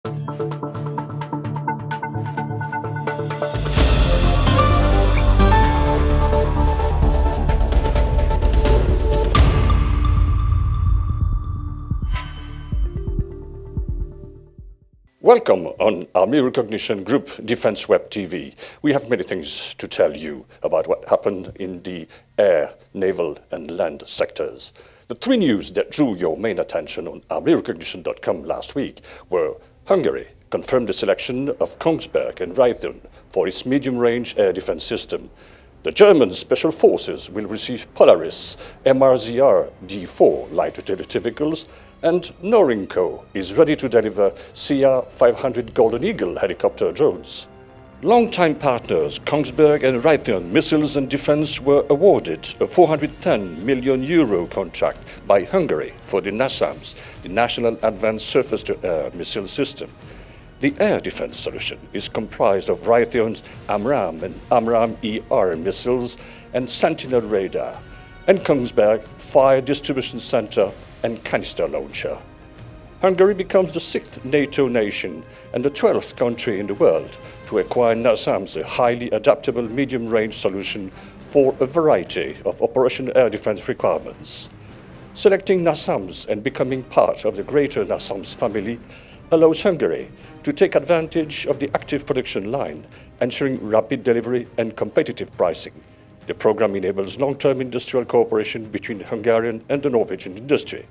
Welcome on Army Recognition Group Defense Web TV. We have many things to tell you about what happened in the air, naval and land sectors. The three news that drew your main attention on armyrecognition.com last week were: Hungary confirmed the selection of Kongsberg and Raytheon for its medium-range air defense system. The German Special Forces will receive Polaris MRZR D4 light utility vehicles, and Norinco is ready to deliver CR500 Golden Eagle helicopter drones. Longtime partners Kongsberg and Raytheon Missiles and Defense were awarded a €410 million contract by Hungary for the NASAMS, the National Advanced Surface-to-Air Missile System. The air defense solution is comprised of Raytheon's AMRAAM and AMRAAM-ER missiles and Sentinel radar, and Kongsberg Fire Distribution Center and canister launcher. Hungary becomes the 6th NATO nation and the 12th country in the world to acquire NASAMS, a highly adaptable medium-range solution for a variety of operational air defense requirements. Selecting NASAMS and becoming part of the greater NASAMS family allows Hungary to take advantage of the active production line, ensuring rapid delivery and competitive pricing. The program enables long-term industrial cooperation between the Hungarian and the Norwegian industry.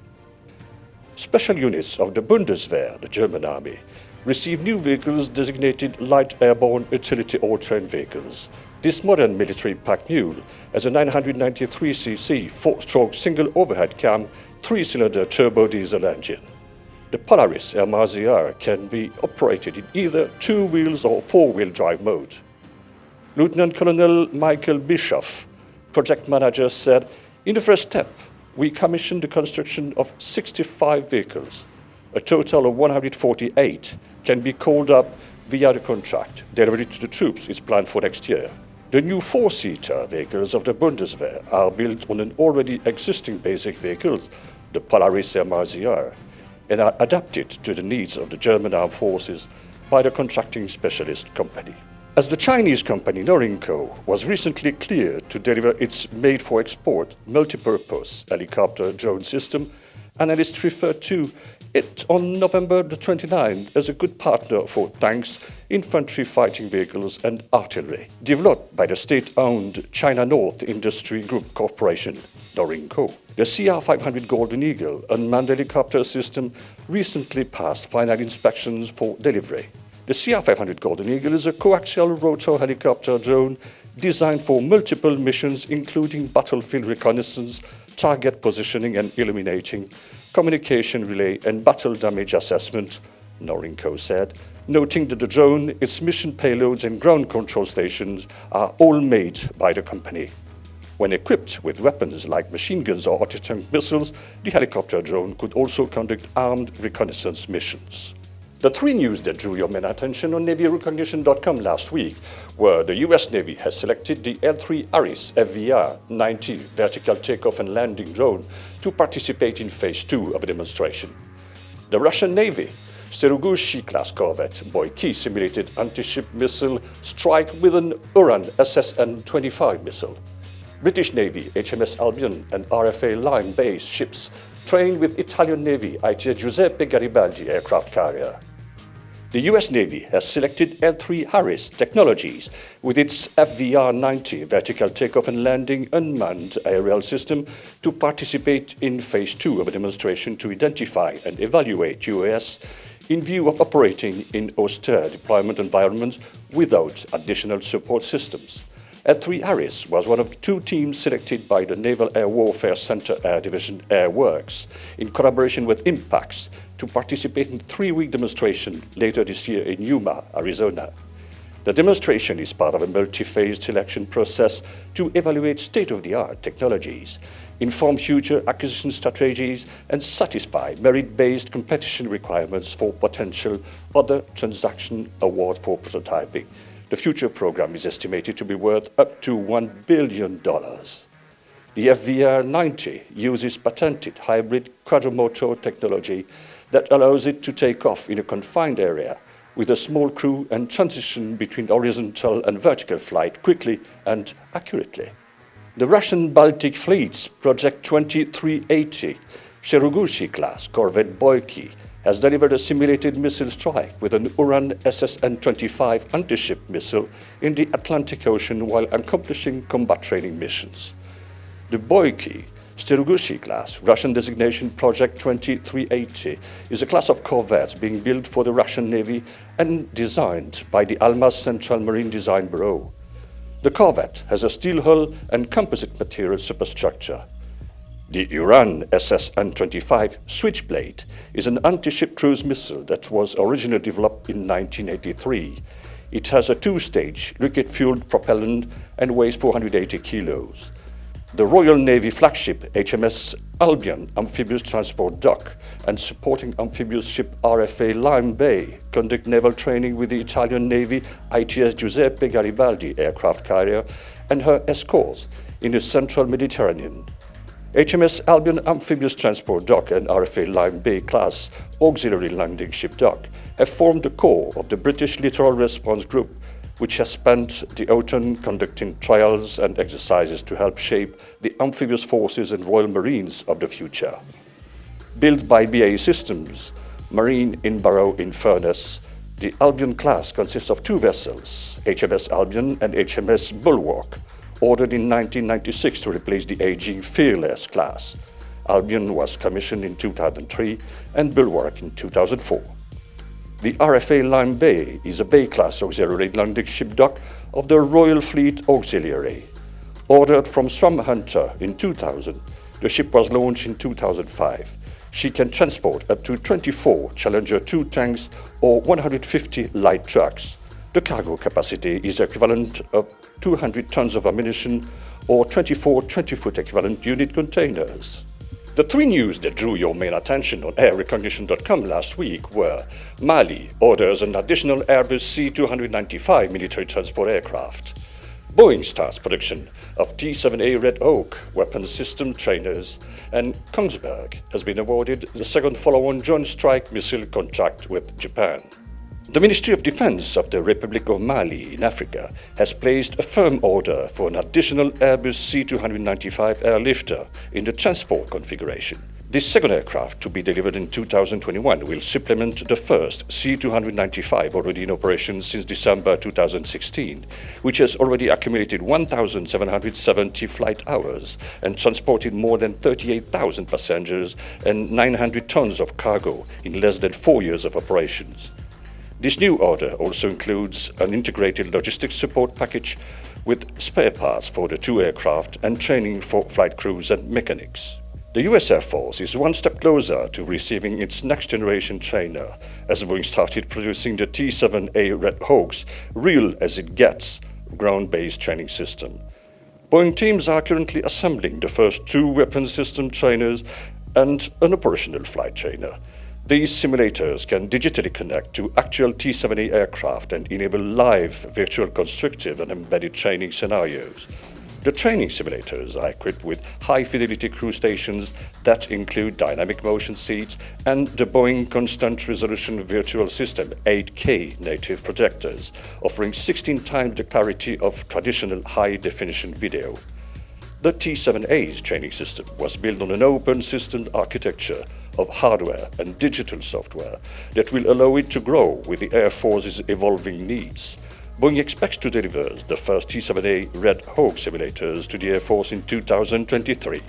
Special units of the Bundeswehr, the German army, receive new vehicles designated light airborne utility all-terrain vehicles. This modern military pack mule has a 993cc 4-stroke single overhead cam 3-cylinder turbo diesel engine. The Polaris MRZR can be operated in either 2 wheels or 4-wheel drive mode. Lieutenant Colonel Michael Bischoff, project manager, said, "In the first step, we commissioned the construction of 65 vehicles. A total of 148 can be called up via the contract. Delivery to the troops is planned for next year." The new 4-seater vehicles of the Bundeswehr are built on an already existing basic vehicles, the Polaris MRZR, and are adapted to the needs of the German armed forces by the contracting specialist company. As the Chinese company Norinco was recently cleared to deliver its made-for-export multi-purpose helicopter drone system, analysts referred to it on November the 29th as a good partner for tanks, infantry fighting vehicles and artillery. Developed by the state-owned China North Industry Group Corporation, Norinco, the CR500 Golden Eagle unmanned helicopter system recently passed final inspections for delivery. The CR500 Golden Eagle is a coaxial rotor helicopter drone designed for multiple missions, including battlefield reconnaissance, target positioning and illuminating, communication relay and battle damage assessment, Norinco said, noting that the drone, its mission payloads and ground control stations are all made by the company. When equipped with weapons like machine guns or anti-tank missiles, the helicopter drone could also conduct armed reconnaissance missions. The three news that drew your main attention on NavyRecognition.com last week were: the US Navy has selected the L3Harris FVR-90 vertical takeoff and landing drone to participate in Phase 2 of a demonstration. The Russian Navy Steregushchiy-class corvette Boiky simulated anti-ship missile strike with an Uran SS-N-25 missile. British Navy HMS Albion and RFA Lyme-based ships trained with Italian Navy IT Giuseppe Garibaldi aircraft carrier. The US Navy has selected L3Harris Technologies with its FVR-90 vertical takeoff and landing unmanned aerial system to participate in Phase 2 of a demonstration to identify and evaluate UAS in view of operating in austere deployment environments without additional support systems. L3Harris was one of the 2 teams selected by the Naval Air Warfare Center Air Division Air Works in collaboration with IMPACS to participate in a 3-week demonstration later this year in Yuma, Arizona. The demonstration is part of a multi-phased selection process to evaluate state-of-the-art technologies, inform future acquisition strategies, and satisfy merit-based competition requirements for potential other transaction awards for prototyping. The future program is estimated to be worth up to $1 billion. The FVR-90 uses patented hybrid quadromotor technology that allows it to take off in a confined area with a small crew and transition between horizontal and vertical flight quickly and accurately. The Russian Baltic Fleet's Project 2380 Steregushchiy-class corvette Boiky has delivered a simulated missile strike with an Uran SS-N-25 anti-ship missile in the Atlantic Ocean while accomplishing combat training missions. The Boiky Steregushchiy-class, Russian designation Project 2380, is a class of corvettes being built for the Russian Navy and designed by the Alma's Central Marine Design Bureau. The corvette has a steel hull and composite material superstructure. The Uran SS-N-25 Switchblade is an anti-ship cruise missile that was originally developed in 1983. It has a two-stage liquid-fueled propellant and weighs 480 kilos. The Royal Navy flagship HMS Albion amphibious transport dock and supporting amphibious ship RFA Lyme Bay conduct naval training with the Italian Navy ITS Giuseppe Garibaldi aircraft carrier and her escorts in the central Mediterranean. HMS Albion amphibious transport dock and RFA Lyme Bay class auxiliary landing ship dock have formed the core of the British Littoral Response Group, which has spent the autumn conducting trials and exercises to help shape the amphibious forces and Royal Marines of the future. Built by BAE Systems, Marine in Barrow in Furness, the Albion class consists of two vessels, HMS Albion and HMS Bulwark, ordered in 1996 to replace the aging Fearless class. Albion was commissioned in 2003 and Bulwark in 2004. The RFA Lyme Bay is a Bay-class auxiliary landing ship dock of the Royal Fleet Auxiliary. Ordered from Swam Hunter in 2000, the ship was launched in 2005. She can transport up to 24 Challenger 2 tanks or 150 light trucks. The cargo capacity is equivalent of 200 tons of ammunition or 24 20-foot equivalent unit containers. The three news that drew your main attention on airrecognition.com last week were: Mali orders an additional Airbus C295 military transport aircraft. Boeing starts production of T-7A Red Hawk weapons system trainers, and Kongsberg has been awarded the second follow-on Joint Strike Missile contract with Japan. The Ministry of Defense of the Republic of Mali in Africa has placed a firm order for an additional Airbus C295 airlifter in the transport configuration. This second aircraft, to be delivered in 2021, will supplement the first C295 already in operation since December 2016, which has already accumulated 1,770 flight hours and transported more than 38,000 passengers and 900 tons of cargo in less than 4 years of operations. This new order also includes an integrated logistics support package with spare parts for the two aircraft and training for flight crews and mechanics. The US Air Force is one step closer to receiving its next-generation trainer, as Boeing started producing the T-7A Red Hawk's real as it gets ground-based training system. Boeing teams are currently assembling the first two weapon system trainers and an operational flight trainer. These simulators can digitally connect to actual T-7A aircraft and enable live, virtual constructive and embedded training scenarios. The training simulators are equipped with high-fidelity crew stations that include dynamic motion seats and the Boeing Constant Resolution Virtual System 8K native projectors, offering 16 times the clarity of traditional high-definition video. The T-7A's training system was built on an open system architecture of hardware and digital software that will allow it to grow with the Air Force's evolving needs. Boeing expects to deliver the first T-7A Red Hawk simulators to the Air Force in 2023.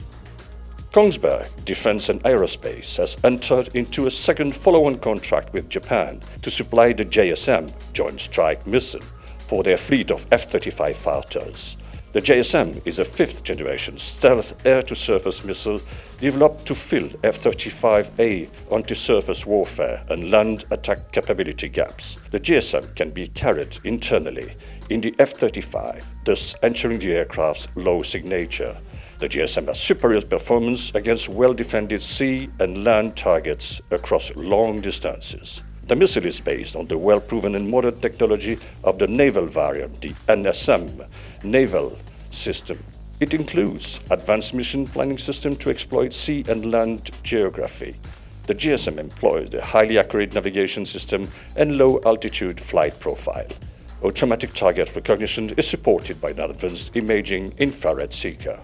Kongsberg Defense and Aerospace has entered into a second follow-on contract with Japan to supply the JSM Joint Strike Missile for their fleet of F-35 fighters. The JSM is a fifth-generation stealth air-to-surface missile developed to fill F-35A anti-surface warfare and land attack capability gaps. The JSM can be carried internally in the F-35, thus ensuring the aircraft's low signature. The JSM has superior performance against well-defended sea and land targets across long distances. The missile is based on the well-proven and modern technology of the naval variant, the NASAMS Naval system. It includes advanced mission planning system to exploit sea and land geography, The GSM employs a highly accurate navigation system and low-altitude flight profile. Automatic target recognition is supported by an advanced imaging infrared seeker.